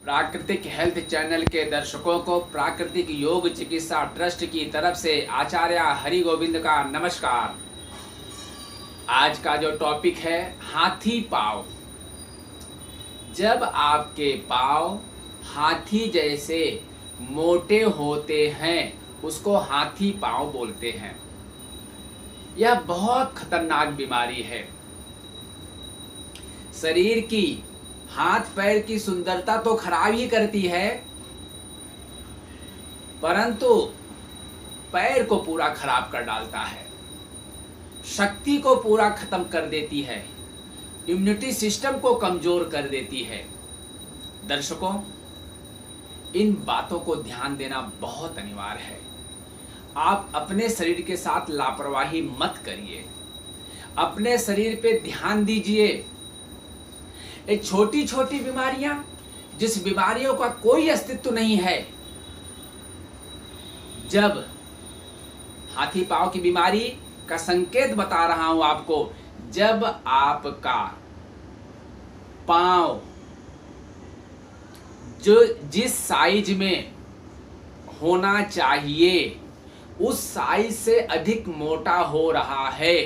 प्राकृतिक health channel के दर्शकों को प्राकृतिक योग चिकित्सा ट्रस्ट की तरफ से आचार्य हरि गोविंद का नमस्कार। आज का जो टॉपिक है हाथी पाँव। जब आपके पाँव हाथी जैसे मोटे होते हैं उसको हाथी पाँव बोलते हैं। यह बहुत खतरनाक बीमारी है। शरीर की हाथ पैर की सुंदरता तो खराब ही करती है, परंतु पैर को पूरा खराब कर डालता है, शक्ति को पूरा खत्म कर देती है, इम्यूनिटी सिस्टम को कमजोर कर देती है। दर्शकों, इन बातों को ध्यान देना बहुत अनिवार्य है। आप अपने शरीर के साथ लापरवाही मत करिए, अपने शरीर पे ध्यान दीजिए। ये छोटी छोटी बीमारियां, जिस बीमारियों का कोई अस्तित्व नहीं है, जब हाथी पांव की बीमारी का संकेत बता रहा हूं आपको, जब आपका पांव जो जिस साइज में होना चाहिए उस साइज से अधिक मोटा हो रहा है,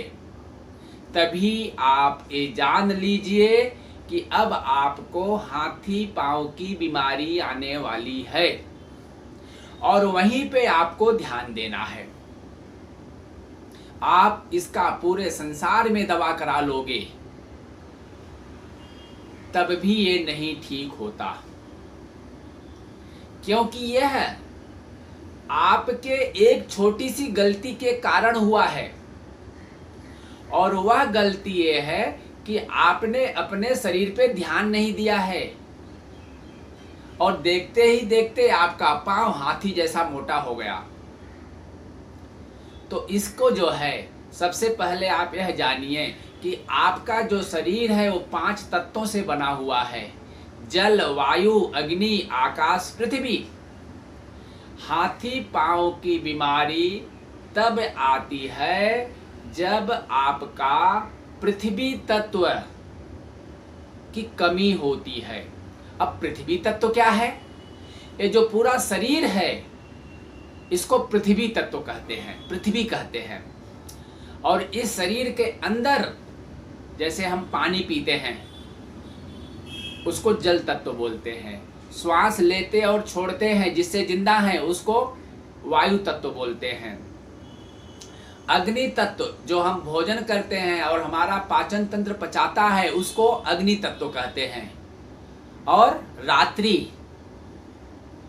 तभी आप ये जान लीजिए कि अब आपको हाथी पांव की बीमारी आने वाली है और वहीं पे आपको ध्यान देना है। आप इसका पूरे संसार में दवा करा लोगे तब भी ये नहीं ठीक होता, क्योंकि यह आपके एक छोटी सी गलती के कारण हुआ है। और वह गलती ये है कि आपने अपने शरीर पे ध्यान नहीं दिया है और देखते ही देखते आपका पांव हाथी जैसा मोटा हो गया। तो इसको जो है, सबसे पहले आप यह जानिए कि आपका जो शरीर है वो 5 तत्वों से बना हुआ है: जल, वायु, अग्नि, आकाश, पृथ्वी। हाथी पांव की बीमारी तब आती है जब आपका पृथ्वी तत्व की कमी होती है। अब पृथ्वी तत्व क्या है? ये जो पूरा शरीर है इसको पृथ्वी तत्व कहते हैं, पृथ्वी कहते हैं। और इस शरीर के अंदर जैसे हम पानी पीते हैं उसको जल तत्व बोलते हैं, श्वास लेते और छोड़ते हैं जिससे जिंदा हैं उसको वायु तत्व बोलते हैं, अग्नि तत्व जो हम भोजन करते हैं और हमारा पाचन तंत्र पचाता है उसको अग्नि तत्व कहते हैं, और रात्रि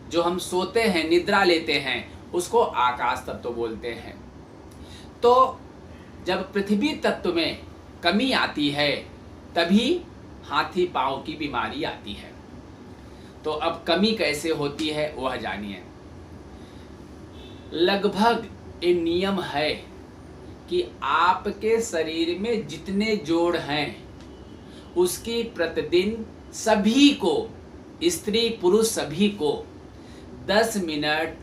जो हम सोते हैं, निद्रा लेते हैं, उसको आकाश तत्व बोलते हैं। तो जब पृथ्वी तत्व में कमी आती है तभी हाथी पांव की बीमारी आती है। तो अब कमी कैसे होती है वह जानिए। लगभग ये नियम है कि आपके शरीर में जितने जोड़ हैं उसकी प्रतिदिन सभी को, स्त्री पुरुष सभी को 10 मिनट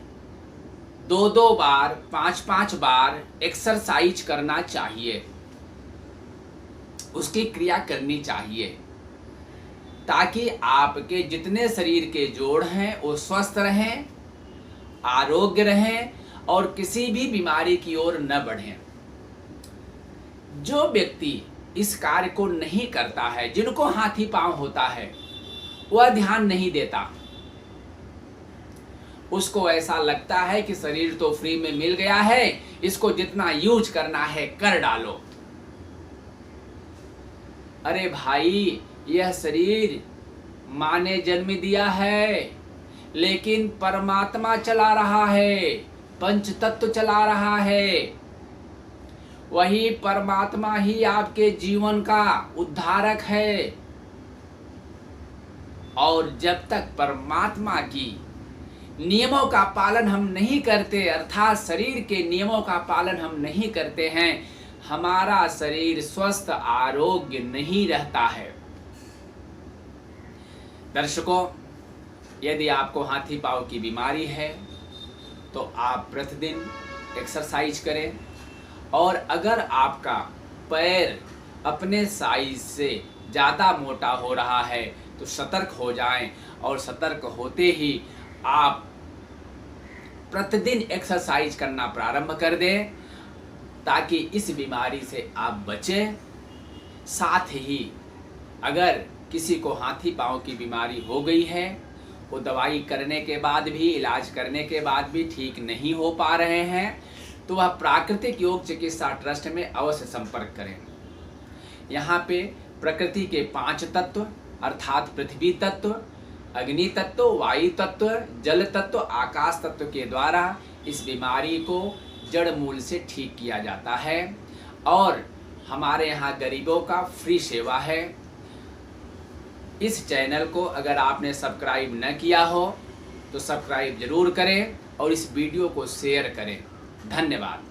2-2 बार 5-5 बार एक्सरसाइज करना चाहिए, उसकी क्रिया करनी चाहिए, ताकि आपके जितने शरीर के जोड़ हैं वो स्वस्थ रहें, आरोग्य रहें और किसी भी बीमारी की ओर न बढ़ें। जो व्यक्ति इस कार्य को नहीं करता है, जिनको हाथी पांव होता है, वह ध्यान नहीं देता। उसको ऐसा लगता है कि शरीर तो फ्री में मिल गया है, इसको जितना यूज करना है कर डालो। अरे भाई, यह शरीर माँ ने जन्म दिया है, लेकिन परमात्मा चला रहा है, पंच तत्व चला रहा है। वही परमात्मा ही आपके जीवन का उद्धारक है। और जब तक परमात्मा की नियमों का पालन हम नहीं करते, अर्थात शरीर के नियमों का पालन हम नहीं करते हैं, हमारा शरीर स्वस्थ आरोग्य नहीं रहता है। दर्शकों, यदि आपको हाथी पांव की बीमारी है तो आप प्रतिदिन एक्सरसाइज करें, और अगर आपका पैर अपने साइज से ज़्यादा मोटा हो रहा है तो सतर्क हो जाएं, और सतर्क होते ही आप प्रतिदिन एक्सरसाइज करना प्रारंभ कर दें ताकि इस बीमारी से आप बचें। साथ ही अगर किसी को हाथी पांव की बीमारी हो गई है, वो दवाई करने के बाद भी, इलाज करने के बाद भी ठीक नहीं हो पा रहे हैं, तो वह प्राकृतिक योग चिकित्सा ट्रस्ट में अवश्य संपर्क करें। यहाँ पे प्रकृति के 5 तत्व अर्थात पृथ्वी तत्व, अग्नि तत्व, वायु तत्व, जल तत्व, आकाश तत्व के द्वारा इस बीमारी को जड़ मूल से ठीक किया जाता है। और हमारे यहाँ गरीबों का फ्री सेवा है। इस चैनल को अगर आपने सब्सक्राइब न किया हो तो सब्सक्राइब जरूर करें और इस वीडियो को शेयर करें। धन्यवाद।